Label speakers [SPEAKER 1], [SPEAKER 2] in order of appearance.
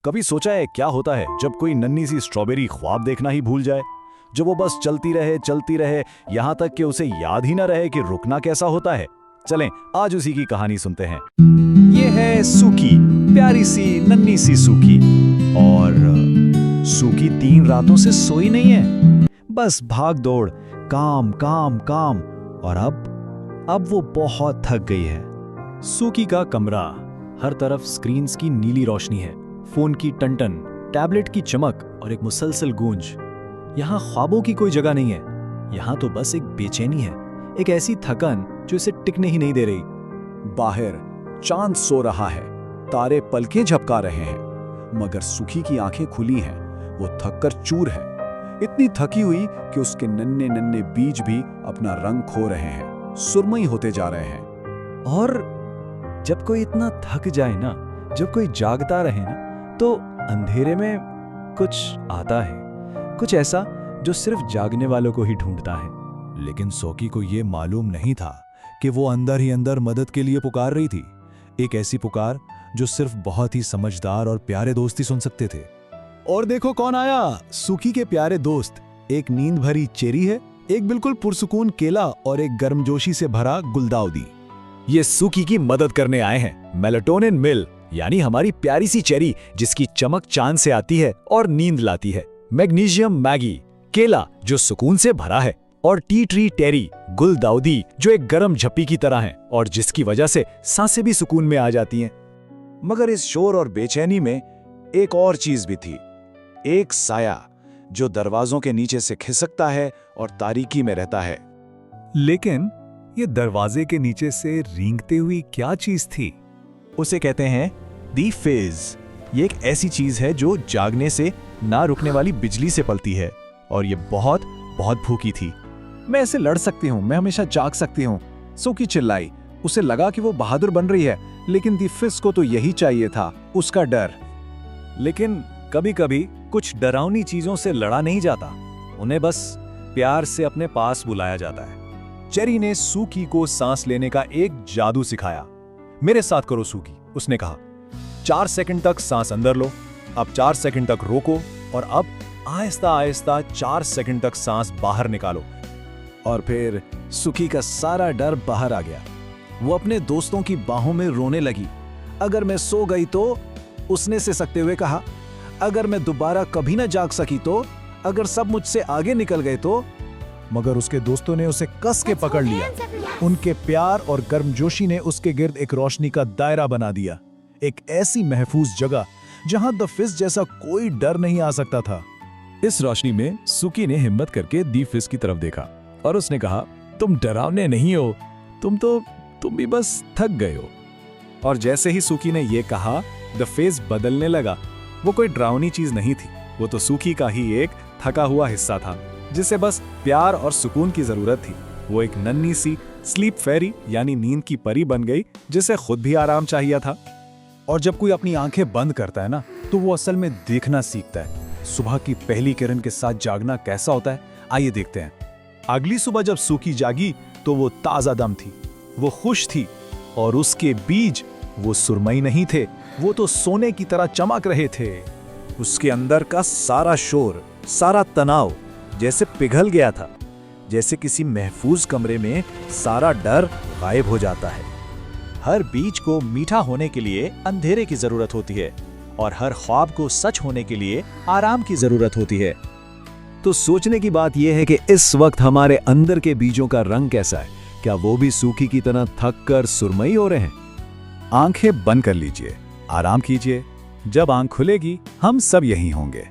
[SPEAKER 1] कभी सोचा है क्या होता है जब कोई नन्ही सी स्ट्रॉबेरी ख्वाब देखना ही भूल जाए, जब वो बस चलती रहे यहां तक कि उसे याद ही ना रहे कि रुकना कैसा होता है। चलें आज उसी की कहानी सुनते हैं। ये है सूकी, प्यारी सी नन्ही सी सूकी। और सूकी 3 रातों से सोई नहीं है, बस भाग दौड़, काम काम काम। और अब वो बहुत थक गई है। सूकी का कमरा, हर तरफ स्क्रीन्स की नीली रोशनी है, फोन की टनटन, टैबलेट की चमक और एक मुसलसल गूंज। यहाँ ख्वाबों की कोई जगह नहीं है, यहाँ तो बस एक बेचैनी है, एक ऐसी थकन जो इसे टिकने ही नहीं दे रही। बाहर चांद सो रहा है, तारे पलकें झपका रहे हैं, मगर सूकी की आंखें खुली हैं। वो थक कर चूर है, इतनी थकी हुई कि उसके नन्हे नन्हे बीज भी अपना रंग खो रहे हैं, सुरमई होते जा रहे हैं। और जब कोई इतना थक जाए ना, जब कोई जागता रहे ना, तो अंधेरे में कुछ आता है, कुछ ऐसा जो सिर्फ जागने वालों को ही ढूंढता है। लेकिन सूकी को ये मालूम नहीं था कि वो अंदर ही अंदर मदद के लिए पुकार रही थी, एक ऐसी पुकार जो सिर्फ बहुत ही समझदार और प्यारे दोस्त ही सुन सकते थे। और देखो कौन आया, सूकी के प्यारे दोस्त। एक नींद भरी चेरी है, एक बिल्कुल पुरसुकून केला और एक गर्मजोशी से भरा गुलदाउदी। ये सूकी की मदद करने आए हैं। मेलाटोनिन मिल, यानी हमारी प्यारी सी चेरी जिसकी चमक चांद से आती है और नींद लाती है। मैग्नीशियम मैगी, केला जो सुकून से भरा है, और टी ट्री टेरी, गुलदाउदी जो एक गर्म झप्पी की तरह है और जिसकी वजह से सांसें भी सुकून में आ जाती हैं। मगर इस शोर और बेचैनी में एक और चीज भी थी, एक साया जो दरवाजों के नीचे से खिसकता है और तारीकी में रहता है। लेकिन ये दरवाजे के नीचे से रेंगते हुई क्या चीज थी? उसे कहते हैं दी फिज। ये एक ऐसी चीज है जो जागने से ना रुकने वाली बिजली से पलती है, और ये बहुत बहुत भूखी थी। मैं ऐसे लड़ सकती हूँ, मैं हमेशा जाग सकती हूँ, सूकी चिल्लाई। उसे लगा कि वो बहादुर बन रही है, लेकिन दी फिज को तो यही चाहिए था, उसका डर। लेकिन कभी कभी कुछ डरावनी चीजों से लड़ा नहीं जाता, उन्हें बस प्यार से अपने पास बुलाया जाता है। चेरी ने सूकी को सांस लेने का एक जादू सिखाया। मेरे साथ करो सूकी, उसने कहा। 4 सेकंड तक सांस अंदर लो, अब 4 सेकंड तक रोको, और अब आहिस्ता आहिस्ता 4 सेकंड तक सांस बाहर निकालो। और फिर सूकी का सारा डर बाहर आ गया। वो अपने दोस्तों की बाहों में रोने लगी। अगर मैं सो गई तो, उसने सिसकते हुए कहा, अगर मैं दोबारा कभी ना जाग सकी तो, अगर सब मुझसे आगे निकल गए तो। मगर उसके दोस्तों ने उसे कस के पकड़ लिया। उनके प्यार और गर्मजोशी ने उसके गिर्द एक रोशनी का दायरा बना दिया, एक ऐसी महफूज जगह जहां द फिज जैसा कोई डर नहीं आ सकता था। इस रोशनी में सूकी ने हिम्मत करके दी फिज की तरफ देखा और उसने कहा, तुम डरावने नहीं हो, तुम भी बस थक गए हो। और जैसे ही सूकी ने यह कहा, द फिज बदलने लगा। वो कोई डरावनी चीज नहीं थी, वो तो सूकी का ही एक थका हुआ हिस्सा था, जिसे बस प्यार और सुकून की जरूरत थी। वो एक नन्ही सी स्लीप फेरी यानी नींद की परी बन गई, जिसे खुद भी आराम चाहिए था। और जब कोई अपनी आंखें बंद करता है ना, तो वो असल में देखना सीखता है। सुबह की पहली किरण के साथ जागना कैसा होता है, आइए देखते हैं। अगली सुबह जब सूकी जागी तो वो ताजा दम थी, वो खुश थी, और उसके बीज वो सुरमई नहीं थे, वो तो सोने की तरह चमक रहे थे। उसके अंदर का सारा शोर, सारा तनाव जैसे पिघल गया था, जैसे किसी महफूज कमरे में सारा डर गायब हो जाता है। हर बीज को मीठा होने के लिए अंधेरे की जरूरत होती है, और हर ख्वाब को सच होने के लिए आराम की जरूरत होती है। तो सोचने की बात यह है कि इस वक्त हमारे अंदर के बीजों का रंग कैसा है? क्या वो भी सूकी की तरह थक कर सुरमई हो रहे हैं? आंखें बंद कर लीजिए, आराम कीजिए। जब आंख खुलेगी हम सब यहीं होंगे।